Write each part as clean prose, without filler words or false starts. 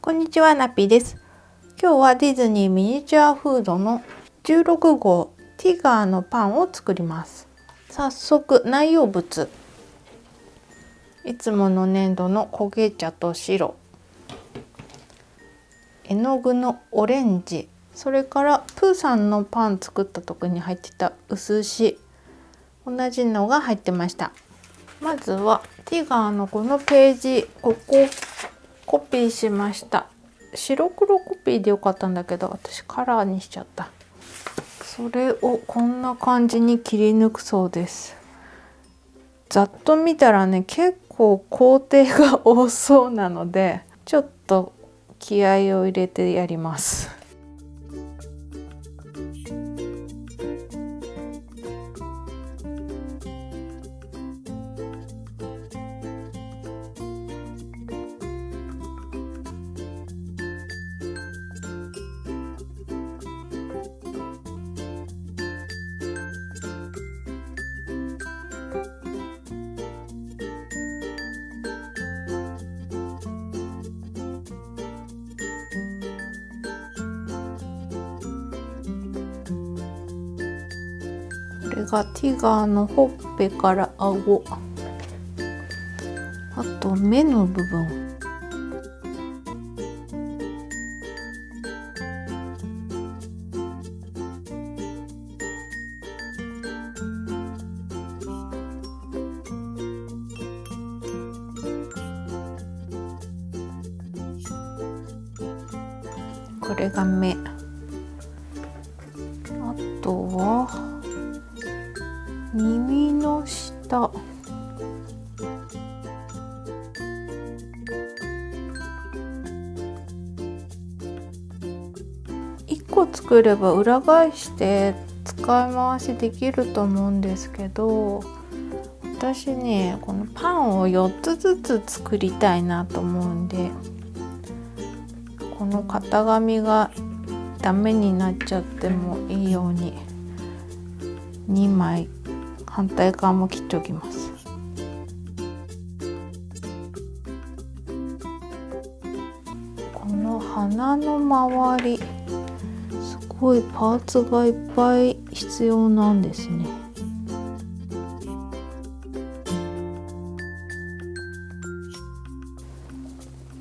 こんにちは、ナピです。今日はディズニーミニチュアフードの16号ティガーのパンを作ります。早速内容物、いつもの粘土の焦げ茶と白、絵の具のオレンジ、それからプーさんのパン作った時に入ってた薄紙、同じのが入ってました。まずはティガーのこのページ、ここコピーしました。白黒コピーでよかったんだけど、私カラーにしちゃった。それをこんな感じに切り抜くそうです。ざっと見たらね、結構工程が多そうなので、ちょっと気合を入れてやります。これがティガーのほっぺから顎、あと目の部分、これが目、あとは耳の下、1個作れば裏返して使い回しできると思うんですけど、私ねこのパンを4つずつ作りたいなと思うんで、この型紙がダメになっちゃってもいいように2枚反対側も切っておきます。この鼻の周り、すごいパーツがいっぱい必要なんですね。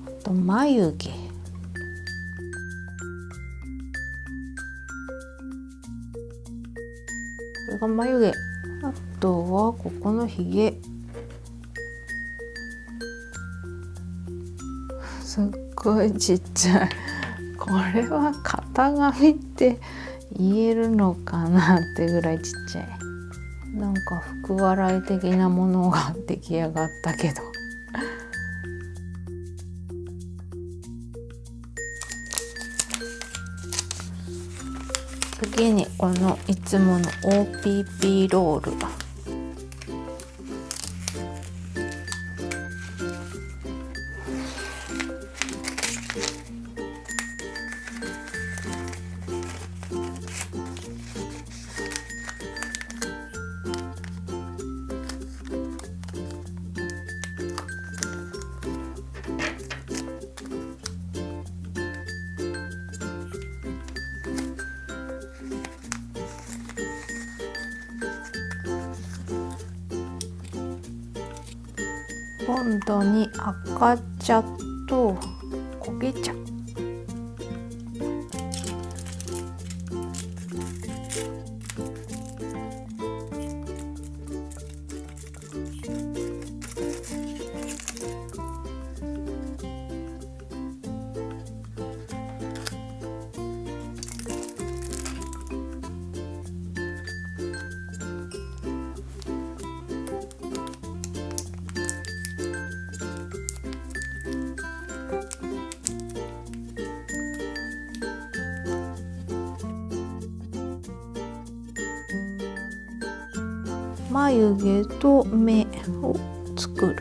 あと眉毛、これが眉毛。あとはここのひげ、すっごいちっちゃい。これは型紙って言えるのかなってぐらいちっちゃい。なんか福笑い的なものが出来上がったけど。次にこのいつもの OPP ロール、ボンドに赤茶と焦げ茶、眉毛と目を作る。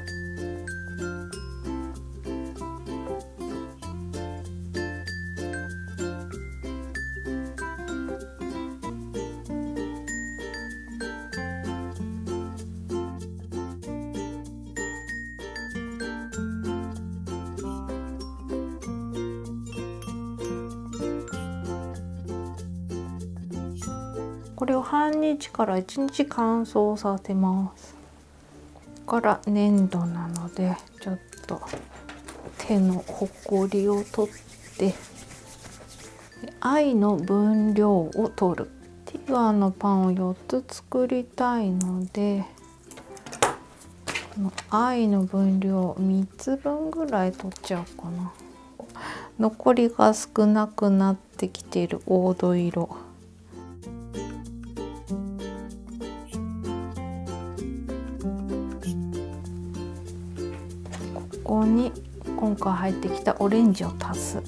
これを半日から1日乾燥させます。から粘土なのでちょっと手のほこりを取って愛の分量を取る。ティガーのパンを4つ作りたいのでこの愛の分量3つ分ぐらい取っちゃおうかな。残りが少なくなってきている黄土色、ここに今回入ってきたオレンジを足す。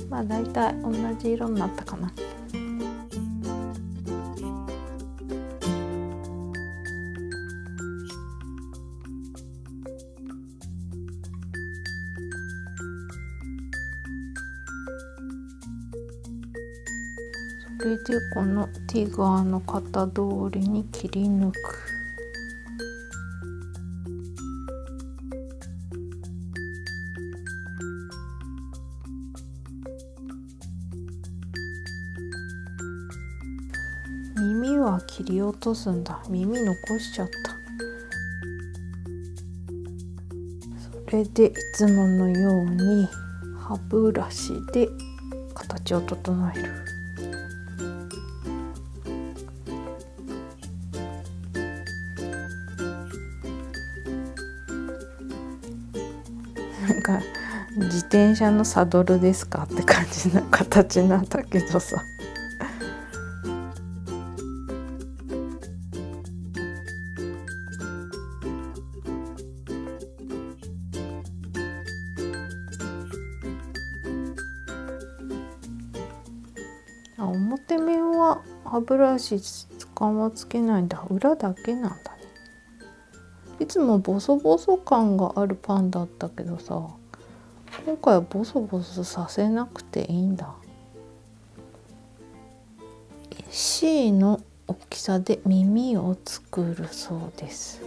まあだいたい同じ色になったかな。それでこのティガーの型通りに切り抜く。耳は切り落とすんだ。耳残しちゃった。それでいつものように歯ブラシで形を整える。なんか自転車のサドルですかって感じな形なんだけどさ。表面は歯ブラシはつけないんだ。裏だけなんだね。いつもボソボソ感があるパンだったけどさ、今回はボソボソさせなくていいんだ。C の大きさで耳を作るそうです。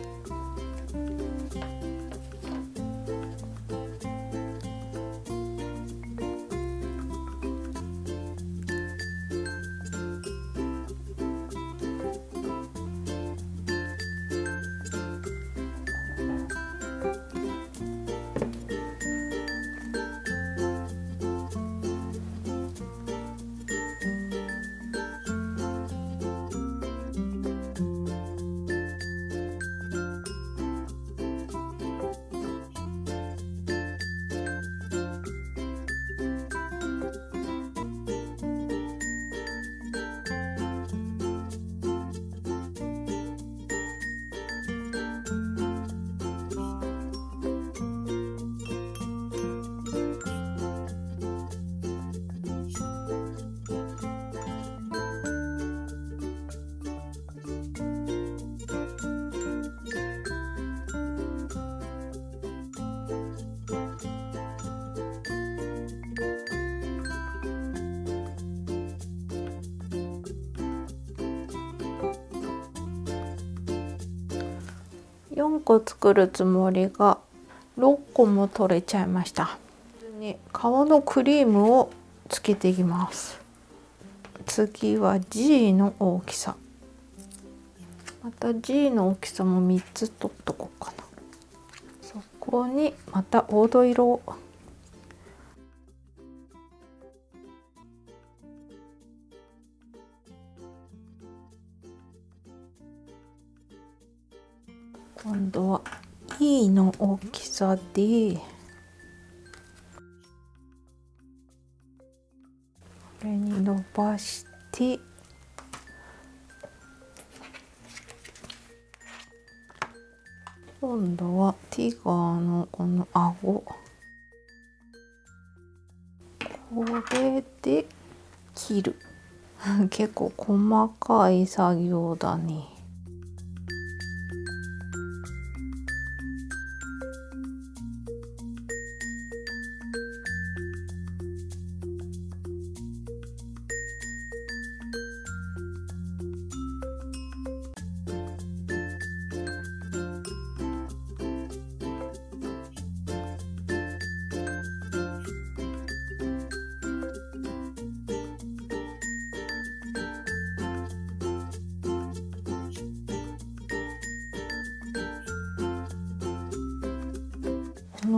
4個作るつもりが6個も取れちゃいました。に皮のクリームをつけていきます。次は G の大きさ。また G の大きさも3つ取っとこうかな。そこにまた黄土色を。今度は E の大きさでこれに伸ばして今度はティガーのこの顎これで切る結構細かい作業だね。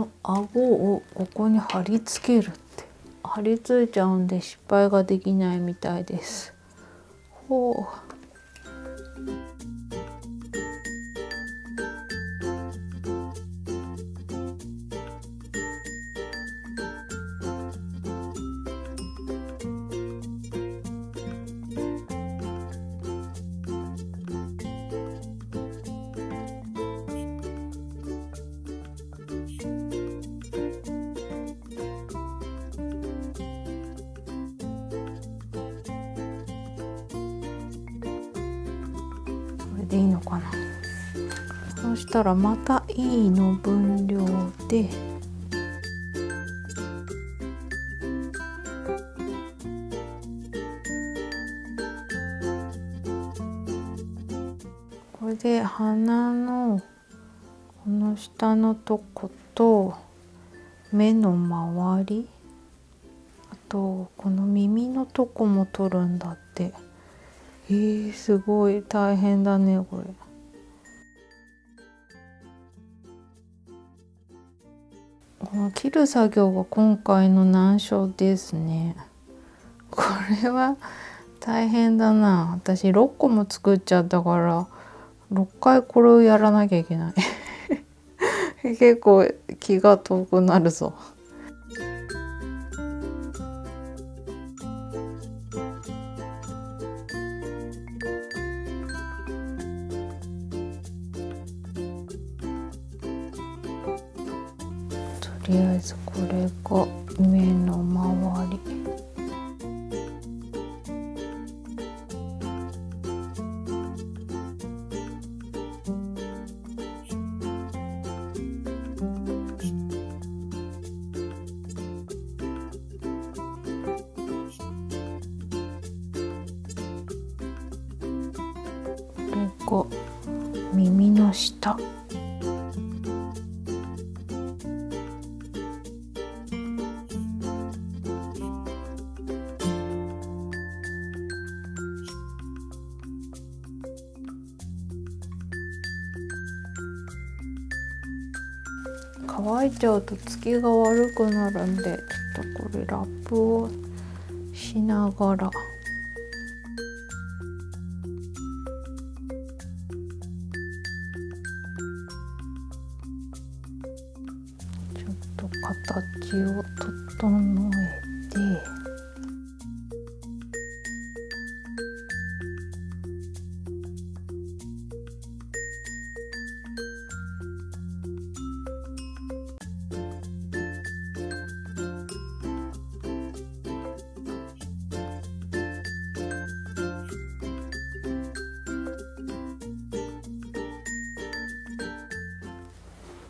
の顎をここに貼り付けるって貼り付いちゃうんで失敗ができないみたいです。ほう。これでいいのかな。そしたらまた E の分量でこれで鼻のこの下のとこと目の周り、あとこの耳のとこも取るんだって。すごい大変だねこれ。この切る作業が今回の難所ですね。これは大変だな。私6個も作っちゃったから6回これをやらなきゃいけない結構気が遠くなるぞ。とりあえずこれが目の周り。これが耳の下。乾いちゃうとつきが悪くなるんで、ちょっとこれラップをしながら。ちょっと形を整えて。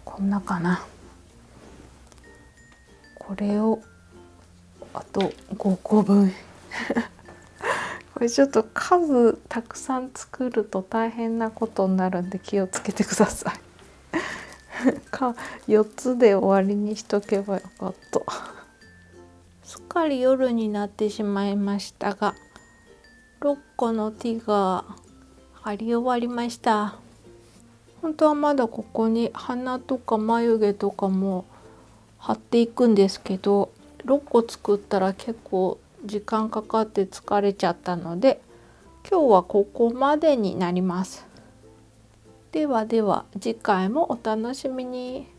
こんなかな。これをあと5個分これちょっと数たくさん作ると大変なことになるんで気をつけてください4つで終わりにしとけばよかった。すっかり夜になってしまいましたが、6個のティガー貼り終わりました。本当はまだここに鼻とか眉毛とかも貼っていくんですけど、6個作ったら結構時間かかって疲れちゃったので、今日はここまでになります。ではでは次回もお楽しみに。